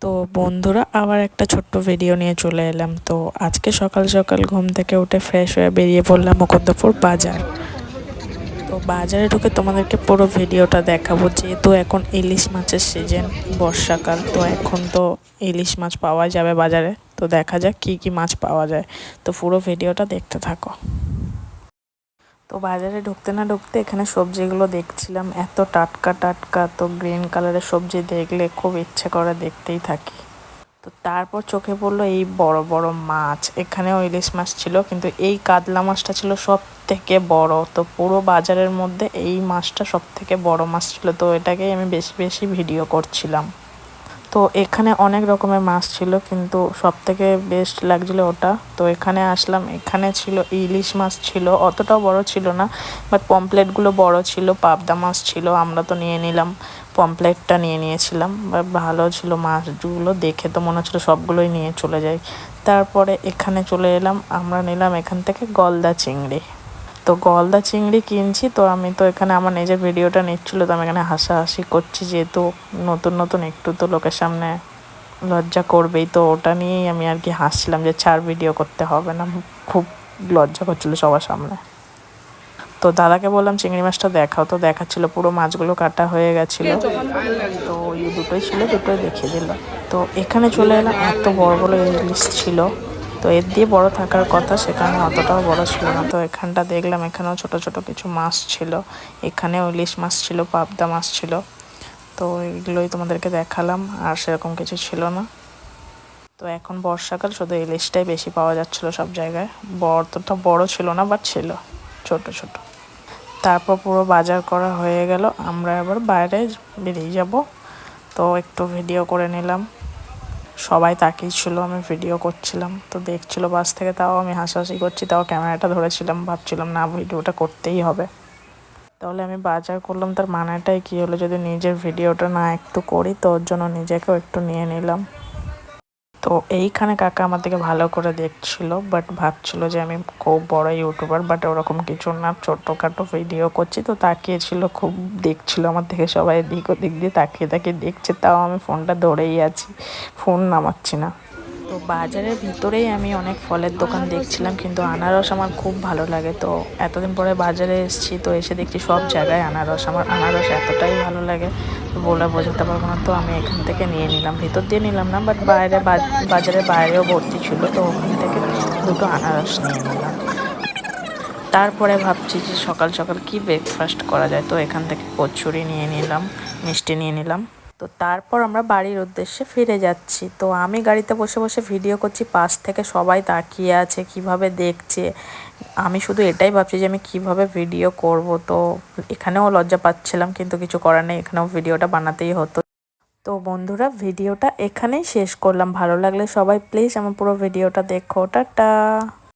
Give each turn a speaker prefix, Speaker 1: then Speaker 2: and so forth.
Speaker 1: তো বন্ধুরা আবার একটা ছোট্ট ভিডিও নিয়ে চলে এলাম। তো আজকে সকাল সকাল ঘুম থেকে উঠে ফ্রেশ হয়ে বেরিয়ে পড়লাম মুকুন্দপুর বাজার। তো বাজারে ঢুকে তোমাদেরকে পুরো ভিডিওটা দেখাবো, যেহেতু এখন ইলিশ মাছের সিজন, বর্ষাকাল, তো এখন তো ইলিশ মাছ পাওয়া যাবে বাজারে। তো দেখা যাক কি কি মাছ পাওয়া যায়, তো পুরো ভিডিওটা দেখতে থাকো। তো বাজারে ঢুকতে না ঢুকতে এখানে সবজিগুলো দেখছিলাম, এত টাটকা টাটকা, তো গ্রিন কালারের সবজি দেখলে খুব ইচ্ছে করে দেখতেই থাকি। তো তারপর চোখে পড়লো এই বড় বড় মাছ, এখানেও ইলিশ মাছ ছিল, কিন্তু এই কাতলা মাছটা ছিল সব থেকে বড়। তো পুরো বাজারের মধ্যে এই মাছটা সব থেকে বড় মাছ ছিল, তো এটাকেই আমি বেশি বেশি ভিডিও করছিলাম। তো এখানে অনেক রকমের মাছ ছিল, কিন্তু সব থেকে বেস্ট লাগছিল ওটা। তো এখানে আসলাম, এখানে ছিল ইলিশ মাছ ছিল, অতটাও বড় ছিল না, বাট পমপ্লেটগুলো বড় ছিল, পাবদা মাছ ছিল, আমরা তো নিয়ে নিলাম, পমপ্লেটটা নিয়ে নিয়েছিলাম, বাট ভালো ছিল মাছগুলো, দেখে তো মনে হচ্ছিলো সবগুলোই নিয়ে চলে যাই। তারপরে এখানে চলে এলাম, আমরা নিলাম এখান থেকে গলদা চিংড়ি। তো গলদা চিংড়ি কিনছি, তো আমি তো এখানে আমার নিজের ভিডিওটা নিচ্ছিলো, তো আমি এখানে হাসাহাসি করছি, যেহেতু নতুন নতুন একটু তো লোকের সামনে লজ্জা করবেই, তো ওটা নিয়েই আমি আর কি হাসছিলাম যে ছাড়, ভিডিও করতে হবে না, খুব লজ্জা করছিলো সবার সামনে। তো দাদাকে বললাম চিংড়ি মাছটা দেখাও, তো দেখাচ্ছিল, পুরো মাছগুলো কাটা হয়ে গেছিলো, তো এই দুটোই ছিল, দুটোই দেখিয়ে দিল। তো এখানে চলে এলাম, এত বড় বড় ইলিশ ছিল, তো এর দিয়ে বড় থাকার কথা, সেখানে অতটাও বড় ছিল না। তো এখানটা দেখলাম, এখানেও ছোট ছোট কিছু মাছ ছিল, এখানেও ইলিশ মাছ ছিল, পাবদা মাছ ছিল, তো এগুলোই তোমাদেরকে দেখালাম, আর সেরকম কিছু ছিল না। তো এখন বর্ষাকাল, শুধু ইলিশটাই বেশি পাওয়া যাচ্ছিলো সব জায়গায়, অতটা বড় ছিল না, বাট ছিল ছোট ছোট। তারপর পুরো বাজার করা হয়ে গেল, আমরা এবার বাইরে বেরিয়ে যাব। তো একটু ভিডিও করে নিলাম, সবাই তাকিয়েছিল, আমি ভিডিও করছিলাম, তো দেখছিল বাস থেকে, তাও আমি হাসাহাসি করছি, তাও ক্যামেরাটা ধরেছিলাম, ভাবছিলাম না ভিডিওটা করতেই হবে। তাহলে আমি বাজার করলাম, তার মানেটাই কী হলো, যদি নিজের ভিডিওটা না একটু করি, তো ওর জন্য নিজেকেও একটু নিয়ে নিলাম। তো এইখানে কাকা আমার দিকে ভালো করে দেখছিল, বাট ভাবছিল যে আমি খুব বড় ইউটিউবার, বাট ওরকম কিছু না, ছোটোখাটো ভিডিও করছি। তো তাকিয়েছিল, খুব দেখছিল আমার দিকে, সবাই দিক ওদিক দিয়ে তাকিয়ে তাকিয়ে দেখছে, তাও আমি ফোনটা ধরেই আছি, ফোন নামাচ্ছি না। তো বাজারের ভিতরেই আমি অনেক ফলের দোকান দেখছিলাম, কিন্তু আনারস আমার খুব ভালো লাগে। তো এতদিন পরে বাজারে এসেছি, তো এসে দেখছি সব জায়গায় আনারস, আমার আনারস এতটাই ভালো লাগে বলে বোঝাতে পারবো না। তো আমি এখান থেকে নিয়ে নিলাম, ভিতর দিয়ে নিলাম না, বাট বাইরে বাজারের বাইরেও ভর্তি ছিল, তো ওখান থেকে দুটো আনারস নিয়ে নিলাম। তারপরে ভাবছি যে সকাল সকাল কি ব্রেকফাস্ট করা যায়, তো এখান থেকে কচুরি নিয়ে নিলাম, মিষ্টি নিয়ে নিলাম। তো তারপর আমরা বাড়ির উদ্দেশ্যে ফিরে যাচ্ছি। তো আমি গাড়িতে বসে বসে ভিডিও করছি, পাশ থেকে সবাই তাকিয়ে আছে, কিভাবে দেখছে, আমি শুধু এটাই ভাবছি যে আমি কিভাবে ভিডিও করব। তো এখানেও লজ্জা পাচ্ছিলাম, কিন্তু কিছু করার নেই, এখানেও ভিডিওটা বানাতেই হতো। তো বন্ধুরা, ভিডিওটা এখানেই শেষ করলাম, ভালো লাগলে সবাই প্লিজ আমার পুরো ভিডিওটা দেখো, টাটা।